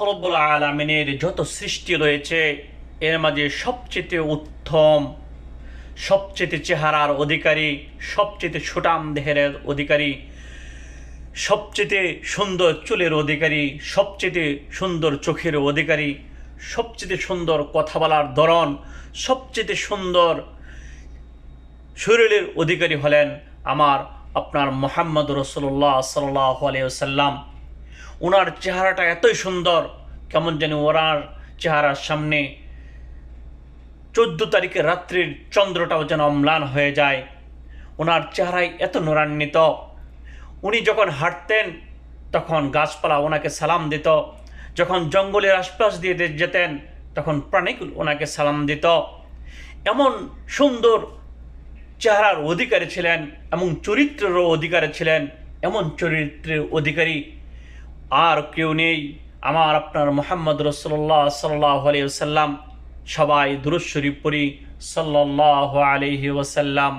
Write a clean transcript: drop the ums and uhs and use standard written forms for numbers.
রব্বুল আলামিনের যত সৃষ্টি রয়েছে এর মাঝে সবচেয়ে উত্তম, সবচেয়ে চেহারার অধিকারী, সবচেয়ে সুঠাম দেহের অধিকারী, সবচেয়ে সুন্দর চুলের অধিকারী, সবচেয়ে সুন্দর চোখের অধিকারী, সবচেয়ে সুন্দর কথা বলার ধরন, সবচেয়ে সুন্দর শরীরের অধিকারী হলেন আমার আপনার মুহাম্মদ রাসূলুল্লাহ সাল্লাল্লাহু আলাইহি ওয়াসাল্লাম। ওনার চেহারাটা এতই সুন্দর, কেমন জানি ওনার চেহারার সামনে 14 তারিখের রাত্রির চন্দ্রটাও যেন অম্লান হয়ে যায়। ওনার চেহারায় এত নূরান্বিত, উনি যখন হাঁটতেন তখন গাছপালা ওনাকে সালাম দিত, যখন জঙ্গলের আশপাশ দিয়ে যেতেন তখন প্রাণীগুলো ওনাকে সালাম দিত। এমন সুন্দর চেহারার অধিকারী ছিলেন, এমন চরিত্রেরও অধিকারী ছিলেন, এমন চরিত্রের অধিকারী আর কেউ নেই আমার আপনার মুহাম্মদ রাসূলুল্লাহ সাল্লাল্লাহু আলাইহি ওয়াসাল্লাম। সবাই দুরূদ শরীফ পড়ি সাল্লাল্লাহু আলাইহি ওয়াসাল্লাম।